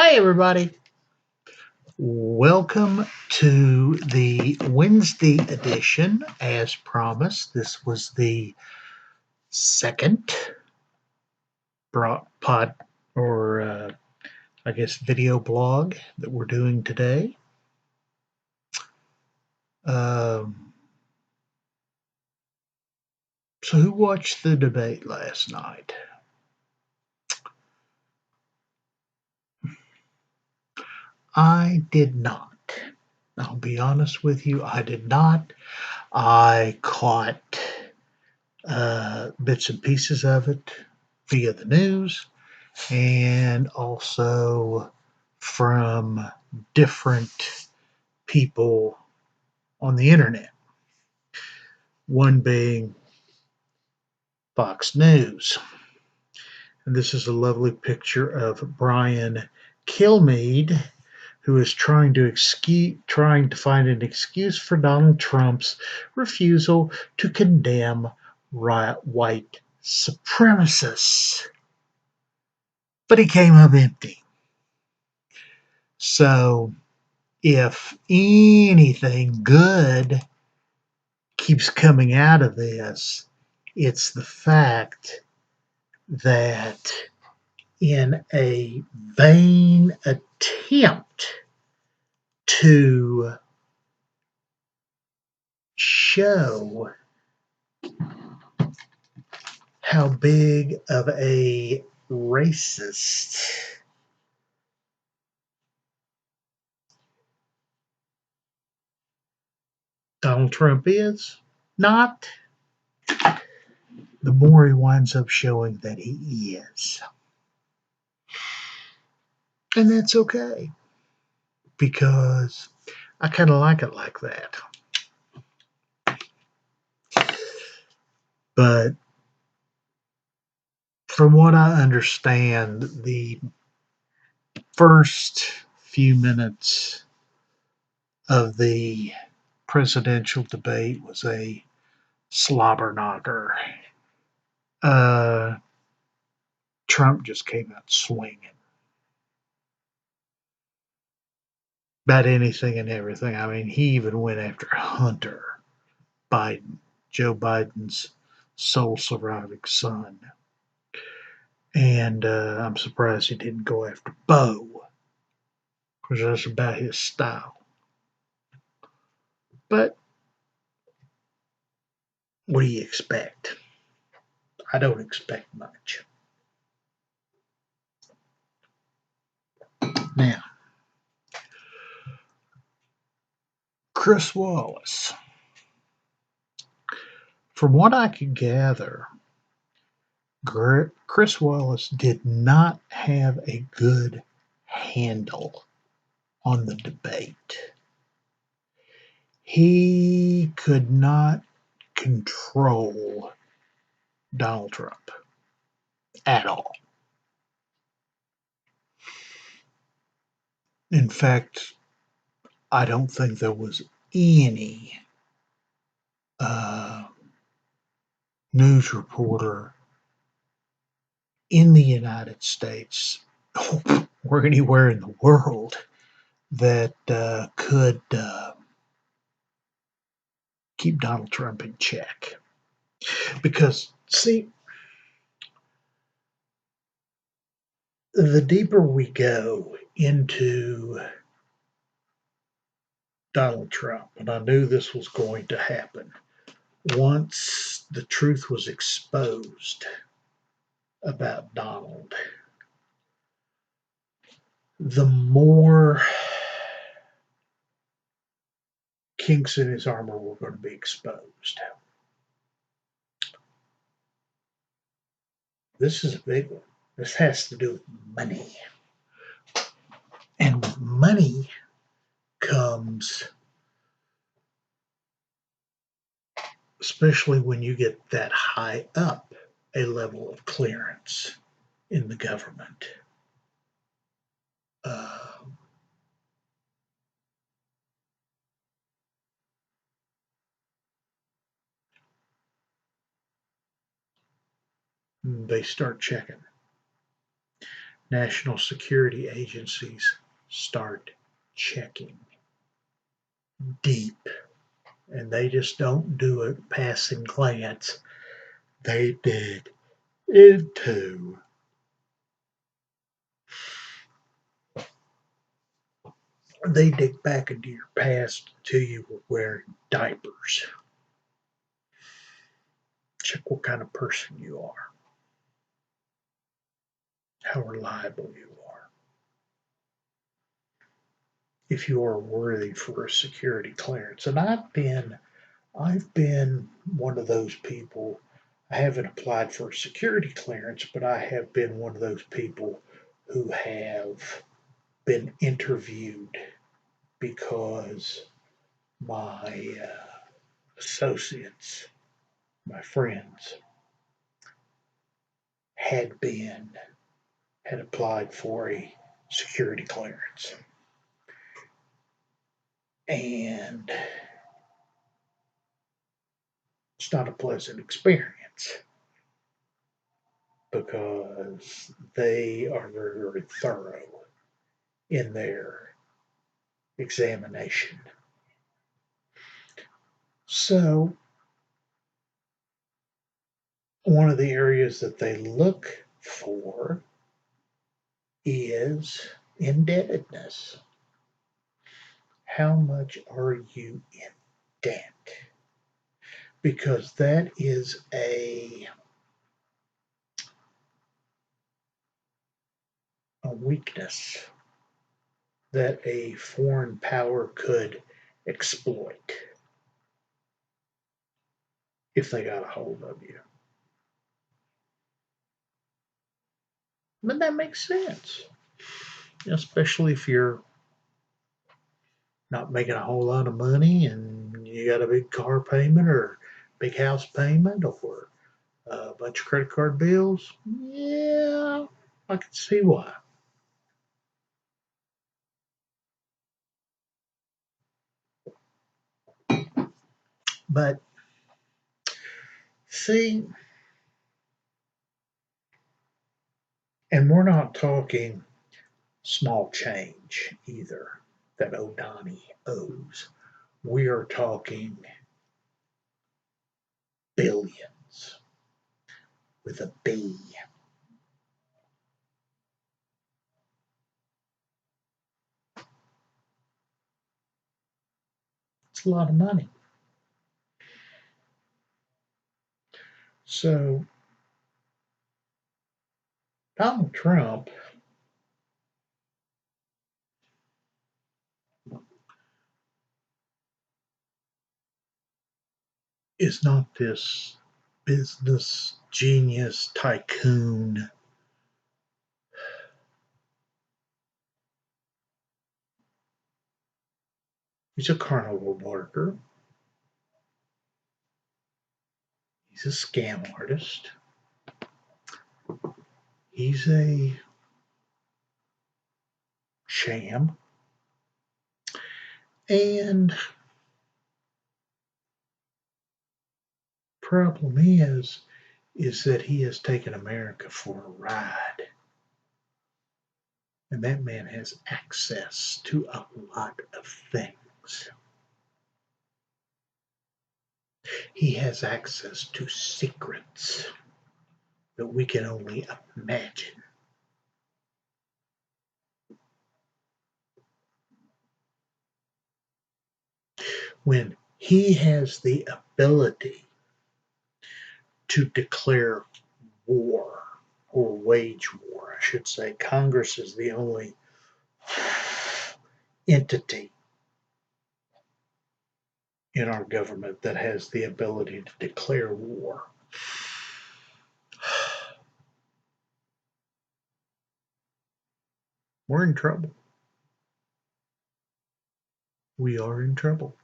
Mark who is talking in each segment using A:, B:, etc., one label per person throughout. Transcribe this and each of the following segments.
A: Hi, everybody. Welcome to the Wednesday edition. As promised, this was the second pod or I guess video blog that we're doing today. So, who watched the debate last night? I did not. I'll be honest with you, I did not. I caught bits and pieces of it via the news and also from different people on the internet. One being Fox News. And this is a lovely picture of Brian Kilmeade, who is trying to find an excuse for Donald Trump's refusal to condemn white supremacists. But he came up empty. So if anything good keeps coming out of this, it's the fact that in a vain attempt to show how big of a racist Donald Trump is, not, the more he winds up showing that he is. And that's okay, because I kind of like it like that. But from what I understand, the first few minutes of the presidential debate was a slobber knocker. Trump just came out swinging about anything and everything. I mean, he even went after Hunter Biden, Joe Biden's sole surviving son. And I'm surprised he didn't go after Bo, because that's about his style. But what do you expect? I don't expect much. Now, Chris Wallace. From what I could gather, Chris Wallace did not have a good handle on the debate. He could not control Donald Trump at all. In fact, I don't think there was any news reporter in the United States or anywhere in the world that could keep Donald Trump in check. Because, see, the deeper we go into Donald Trump, and I knew this was going to happen, once the truth was exposed about Donald, the more kinks in his armor were going to be exposed. This is a big one. This has to do with money. And with money comes, especially when you get that high up a level of clearance in the government. They start checking. national security agencies start checking deep, and they just don't do a passing glance. They dig into they dig back into your past until you were wearing diapers. Check what kind of person you are, how reliable you are, if you are worthy for a security clearance. And I've been one of those people. I haven't applied for a security clearance, but I have been one of those people who have been interviewed because my associates, my friends, had been had applied for a security clearance, and it's not a pleasant experience because they are very, very thorough in their examination. So, one of the areas that they look for is indebtedness. How much are you in debt? Because that is a weakness that a foreign power could exploit if they got a hold of you. But that makes sense, especially if you're not making a whole lot of money and you got a big car payment or big house payment or a bunch of credit card bills. Yeah, I can see why. But see, and we're not talking small change either that O'Donnell owes. We are talking billions with a B. It's a lot of money. So Donald Trump is not this business genius tycoon. He's a carnival worker. He's a scam artist. He's a sham. And problem is that he has taken America for a ride. And that man has access to a lot of things. He has access to secrets that we can only imagine. When he has the ability to declare war or wage war, I should say, Congress is the only entity in our government that has the ability to declare war. We're in trouble. We are in trouble.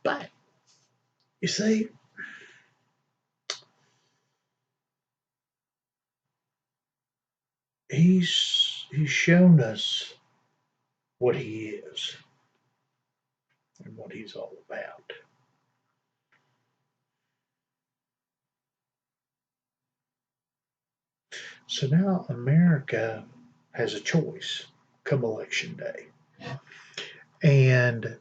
A: But you see, he's shown us what he is and what he's all about. So now America has a choice come election day. And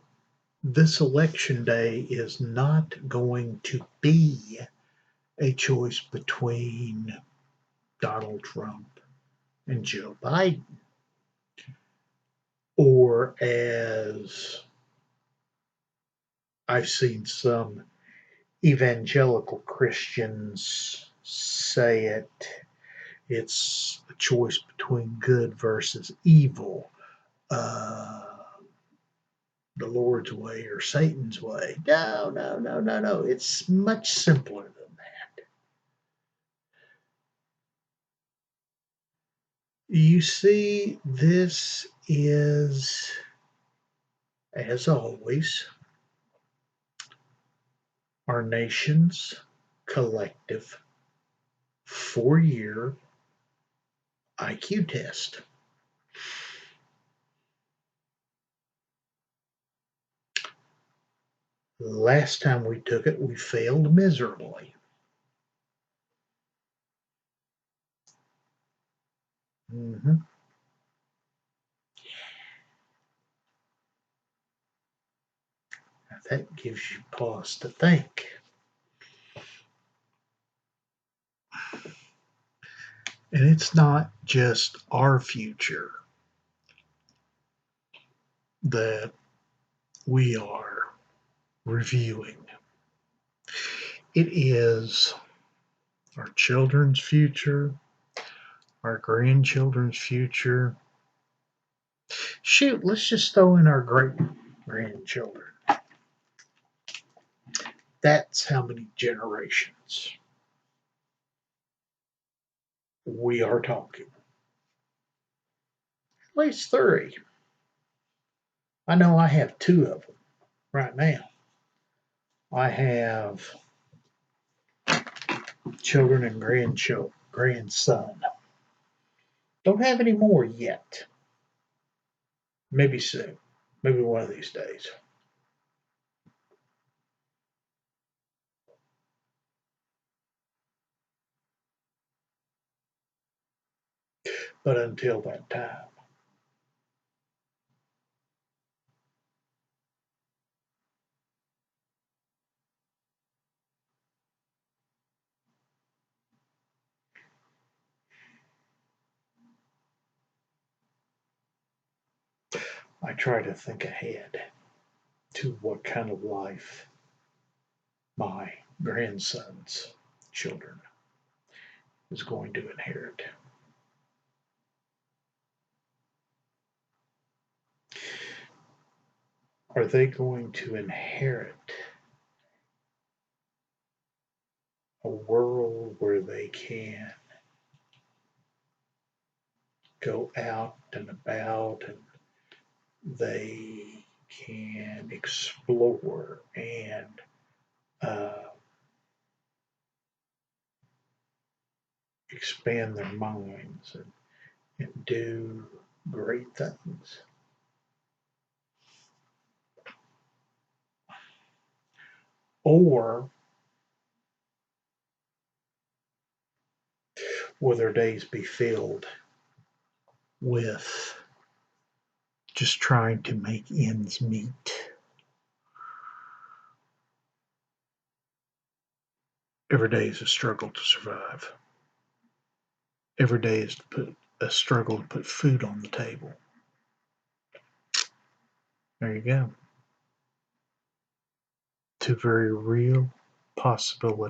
A: this election day is not going to be a choice between Donald Trump and Joe Biden, or as I've seen some evangelical Christians say it, it's a choice between good versus evil, uh, the Lord's way or Satan's way. No, no, no, no, no. It's much simpler than that. You see, this is, as always, our nation's collective 4-year IQ test. Last time we took it, we failed miserably. Mm-hmm. That gives you pause to think. And it's not just our future that we are reviewing, it is our children's future, our grandchildren's future. Shoot, let's just throw in our great grandchildren. That's how many generations we are talking. At least three. I know I have two of them right now. I have children and grandson. Don't have any more yet. Maybe soon. Maybe one of these days. But until that time, I try to think ahead to what kind of life my grandson's children is going to inherit. Are they going to inherit a world where they can go out and about and they can explore and uh, expand their minds and do great things? Or will their days be filled with just trying to make ends meet? Every day is a struggle to survive. Every day is to put a struggle to put food on the table. There you go. Two very real possible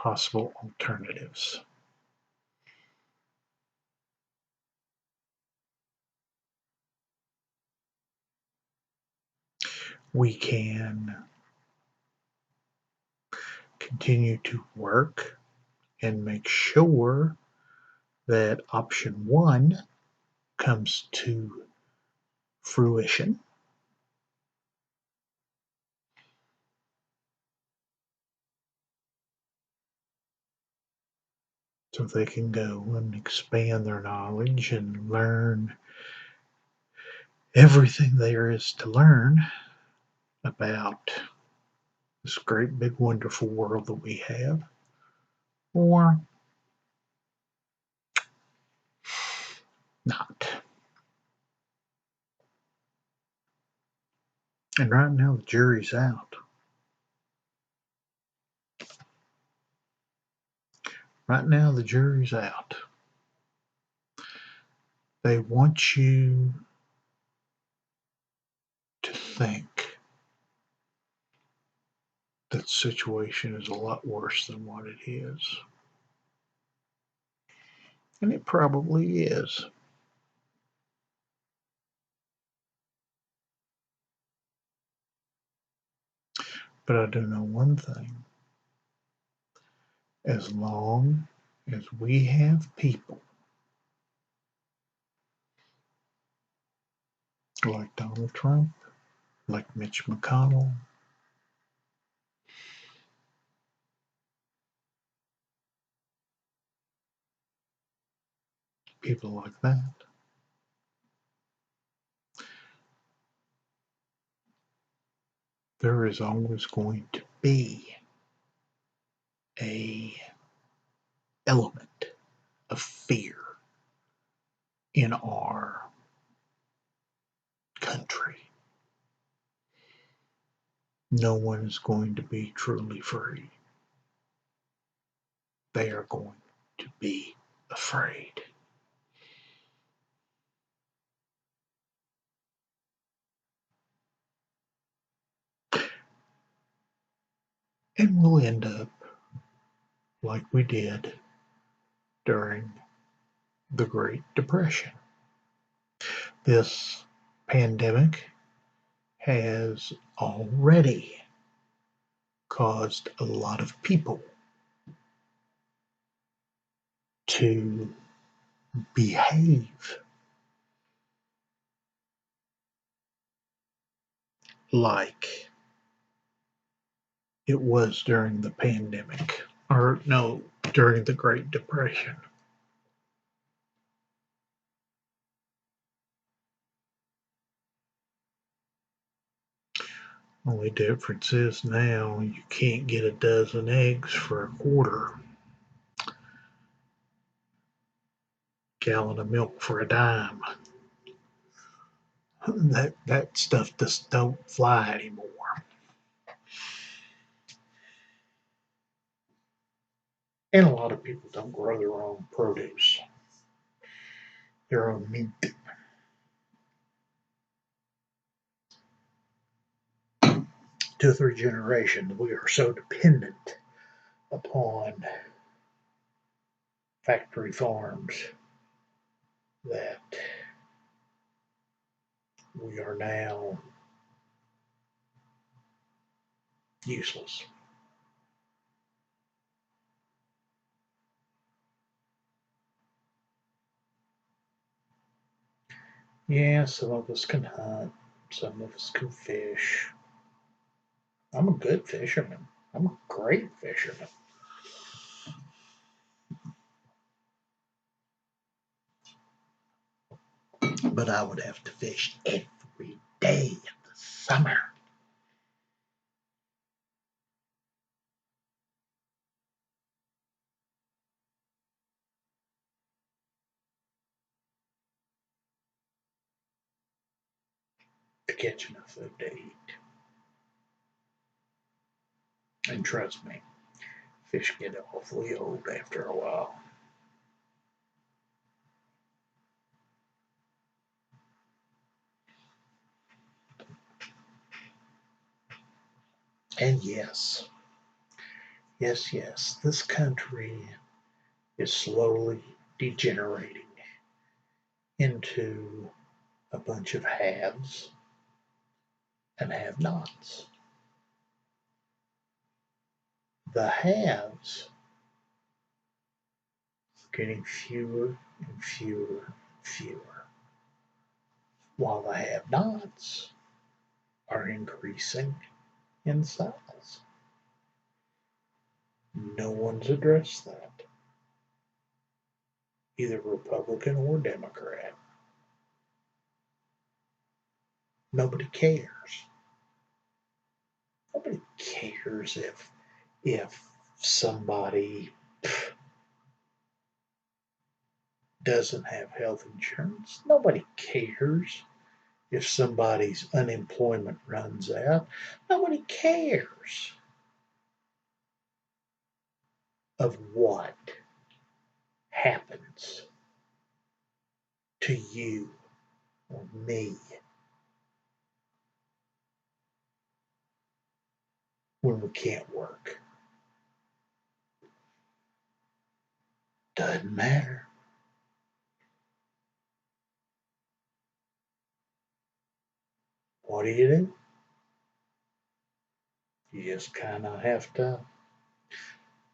A: alternatives. We can continue to work and make sure that option one comes to fruition, so they can go and expand their knowledge and learn everything there is to learn about this great big wonderful world that we have. Or not. And right now the jury's out. Right now the jury's out. They want you to think that situation is a lot worse than what it is. And it probably is. But I do know one thing. As long as we have people like Donald Trump, like Mitch McConnell, people like that, there is always going to be a element of fear in our country. No one is going to be truly free. They are going to be afraid. And we'll end up like we did during the Great Depression. This pandemic has already caused a lot of people to behave like it was during the pandemic, or no, during the Great Depression. Only difference is now you can't get a dozen eggs for a quarter, gallon of milk for a dime. That stuff just don't fly anymore. And a lot of people don't grow their own produce, their own meat. 2 or 3 generations, we are so dependent upon factory farms that we are now useless. Yeah, some of us can hunt, some of us can fish. I'm a good fisherman. I'm a great fisherman. But I would have to fish every day in the summer. To catch enough food to eat. And trust me, fish get awfully old after a while. And yes, yes, this country is slowly degenerating into a bunch of haves and have nots. The haves are getting fewer and fewer and fewer, while the have nots are increasing in size. No one's addressed that, either Republican or Democrat. Nobody cares. Nobody cares if somebody doesn't have health insurance. Nobody cares if somebody's unemployment runs out. Nobody cares of what happens to you or me when we can't work. Doesn't matter. What do? You just kind of have to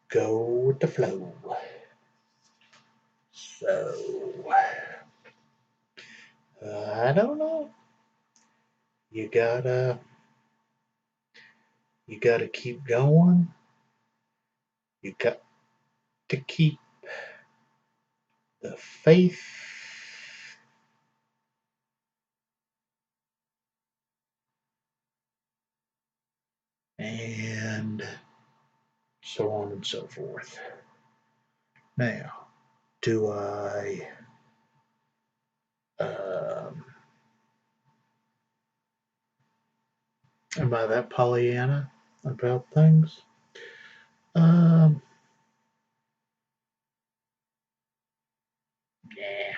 A: go with the flow. So, I don't know. You gotta, you gotta keep going. You got to keep the faith and so on and so forth. Now, do I um, am I that Pollyanna about things? Um, yeah.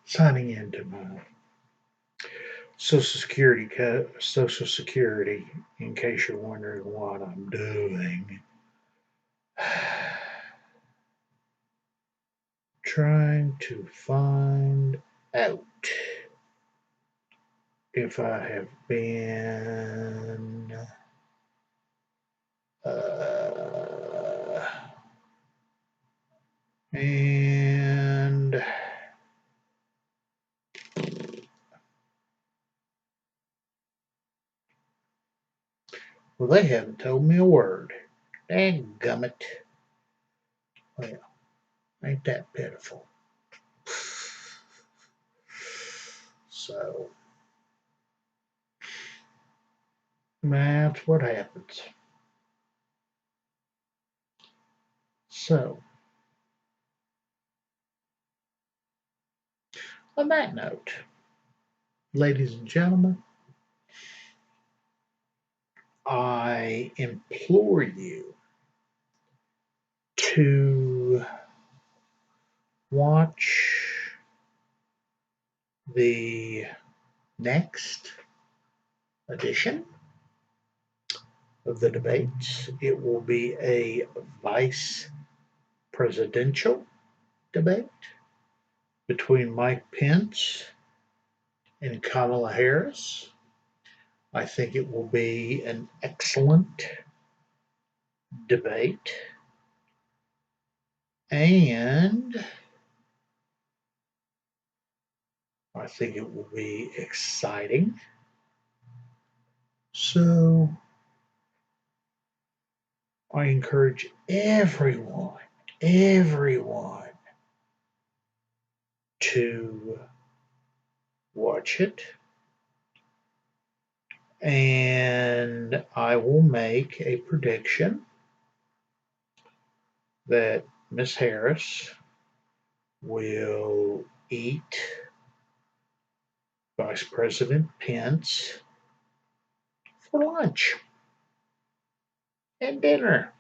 A: Signing into my Social Security, in case you're wondering what I'm doing. Trying to find out if I have been and well, they haven't told me a word. Dadgummit. Well, ain't that pitiful? So that's what happens. So, on that note, ladies and gentlemen, I implore you to watch the next edition of the debates. It will be a vice presidential debate between Mike Pence and Kamala Harris. I think it will be an excellent debate, and I think it will be exciting. So I encourage everyone to watch it. And I will make a prediction that Miss Harris will eat Vice President Pence for lunch and dinner.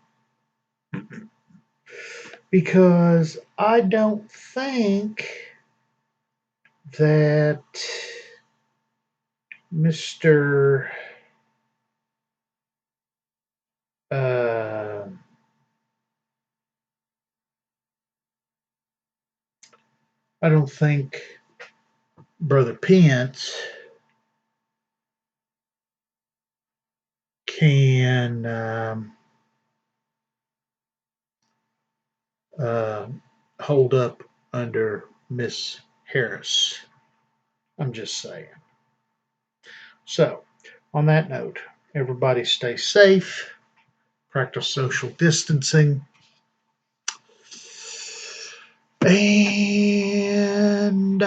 A: Because I don't think that Mr. Uh, I don't think Brother Pence can uh, hold up under Miss Harris. I'm just saying. So, on that note, everybody stay safe, practice social distancing, and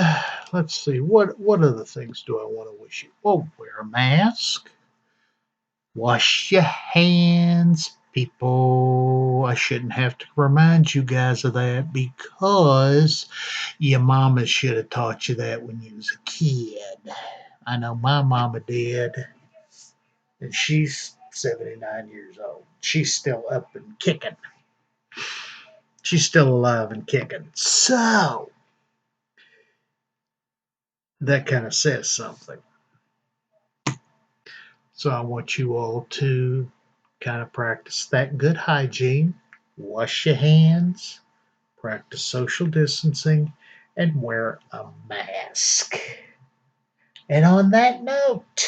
A: let's see, what other things do I want to wish you? Well, wear a mask, wash your hands, people. I shouldn't have to remind you guys of that because your mama should have taught you that when you was a kid. I know my mama did, and she's 79 years old. She's still up and kicking. She's still alive and kicking. So that kind of says something. So I want you all to kind of practice that good hygiene, wash your hands, practice social distancing, and wear a mask. And on that note,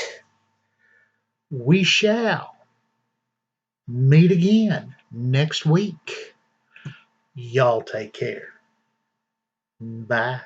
A: we shall meet again next week. Y'all take care. Bye.